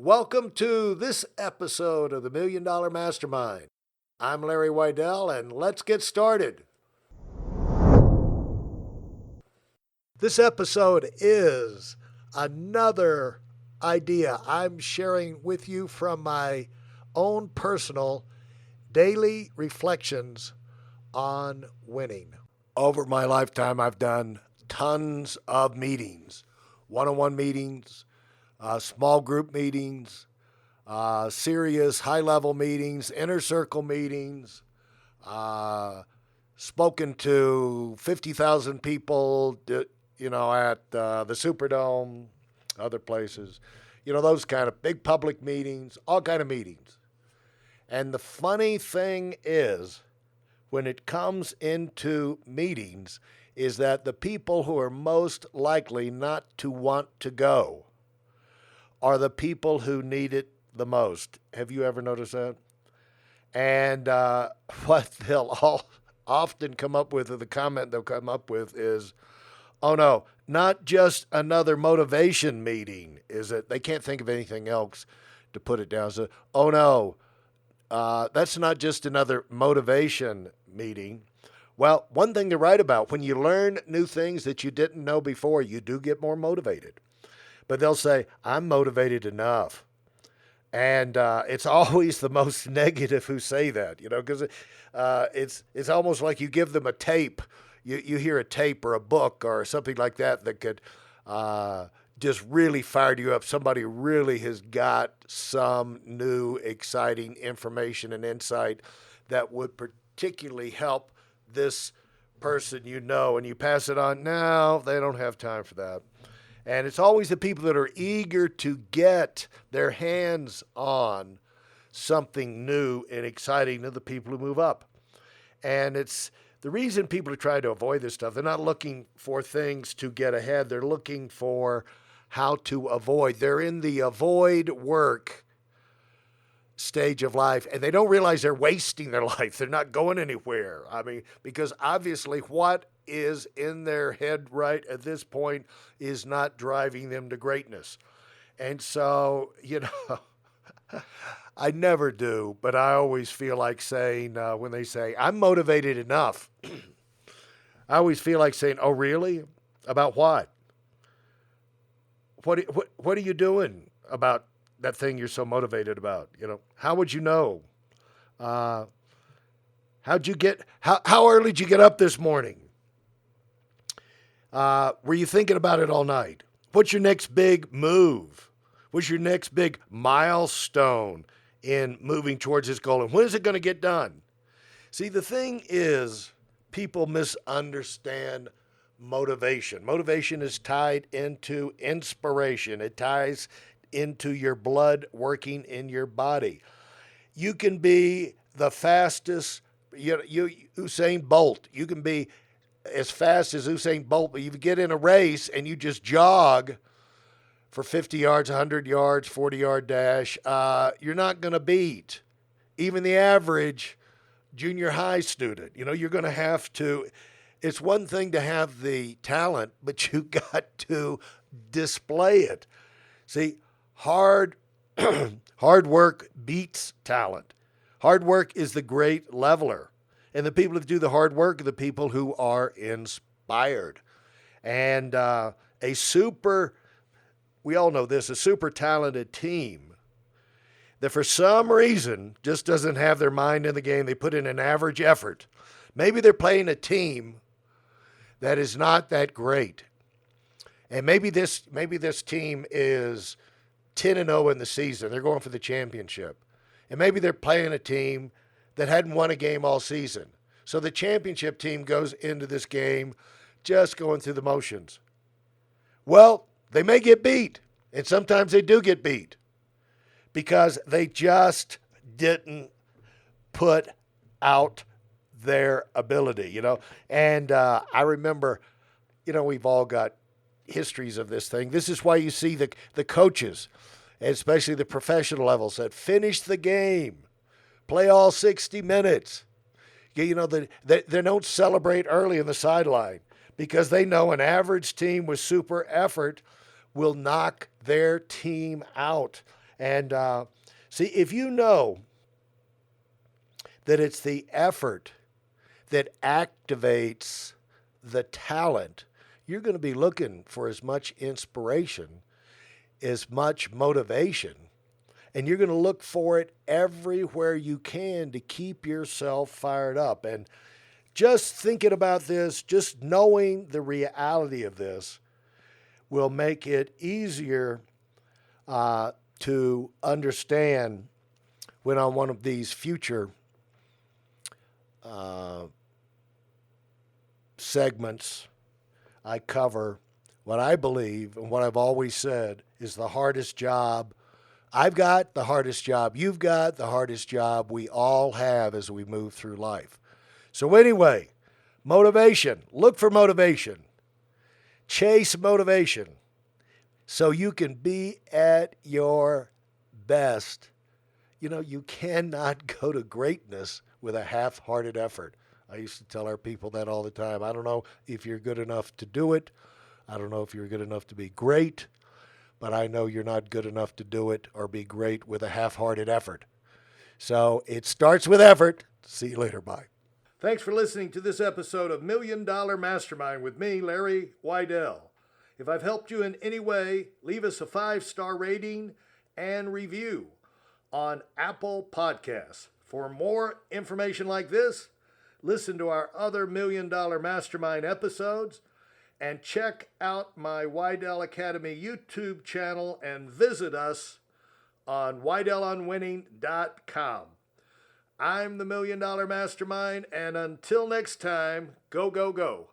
Welcome to this episode of the Million Dollar Mastermind. I'm Larry Weidel, and let's get started. This episode is another idea I'm sharing with you from my own personal daily reflections on winning. Over my lifetime, I've done tons of meetings, one-on-one meetings, small group meetings, serious high-level meetings, inner circle meetings, spoken to 50,000 people, at the Superdome, other places, those kind of big public meetings, all kind of meetings. And the funny thing is, when it comes into meetings, is that the people who are most likely not to want to go are the people who need it the most. Have you ever noticed that? And what they'll all often come up with, or the comment they'll come up with is, oh no, not just another motivation meeting, is it? They can't think of anything else to put it down. So, oh no, that's not just another motivation meeting. Well, one thing to write about, when you learn new things that you didn't know before, you do get more motivated. But they'll say, I'm motivated enough. And it's always the most negative who say that, because it's almost like you give them a tape. You hear a tape or a book or something like that could just really fire you up. Somebody really has got some new, exciting information and insight that would particularly help this person, and you pass it on. No, they don't have time for that. And it's always the people that are eager to get their hands on something new and exciting to the people who move up. And it's the reason people are trying to avoid this stuff. They're not looking for things to get ahead. They're looking for how to avoid. They're in the avoid work stage of life, and they don't realize they're wasting their life. They're not going anywhere. Because obviously what is in their head right at this point is not driving them to greatness. And so, I never do, but I always feel like saying, when they say, I'm motivated enough, I always feel like saying, oh, really? About what? What are you doing about that thing you're so motivated about? How would you know? How early did you get up this morning? Were you thinking about it all night? What's your next big move? What's your next big milestone in moving towards this goal? And when is it going to get done? See, the thing is, people misunderstand motivation. Motivation is tied into inspiration. It ties into your blood working in your body. You can be the fastest, Usain Bolt. You can be as fast as Usain Bolt, but you get in a race and you just jog for 50 yards, 100 yards, 40-yard dash, you're not going to beat even the average junior high student. You're going to have to, it's one thing to have the talent, but you got to display it. See, hard work beats talent. Hard work is the great leveler. And the people who do the hard work are the people who are inspired. And we all know this, a super talented team that for some reason just doesn't have their mind in the game. They put in an average effort. Maybe they're playing a team that is not that great. And maybe this team is 10-0 in the season. They're going for the championship. And maybe they're playing a team that hadn't won a game all season. So the championship team goes into this game just going through the motions. Well, they may get beat, and sometimes they do get beat because they just didn't put out their ability, And I remember, we've all got histories of this thing. This is why you see the coaches, especially the professional levels, that finish the game, play all 60 minutes. They don't celebrate early in the sideline because they know an average team with super effort will knock their team out. And see, if you know that it's the effort that activates the talent, you're going to be looking for as much inspiration, as much motivation, and you're going to look for it everywhere you can to keep yourself fired up. And just thinking about this, just knowing the reality of this, will make it easier to understand when on one of these future segments I cover what I believe and what I've always said is the hardest job I've got, the hardest job you've got, the hardest job we all have as we move through life. So anyway, motivation. Look for motivation. Chase motivation so you can be at your best. You know, you cannot go to greatness with a half-hearted effort. I used to tell our people that all the time. I don't know if you're good enough to do it. I don't know if you're good enough to be great, but I know you're not good enough to do it or be great with a half-hearted effort. So it starts with effort. See you later. Bye. Thanks for listening to this episode of $1 Million Mastermind with me, Larry Weidel. If I've helped you in any way, leave us a 5-star rating and review on Apple Podcasts. For more information like this, listen to our other $1 Million Mastermind episodes and check out my Weidel Academy YouTube channel and visit us on WeidelOnWinning.com. I'm the $1 Million Mastermind, and until next time, go, go, go.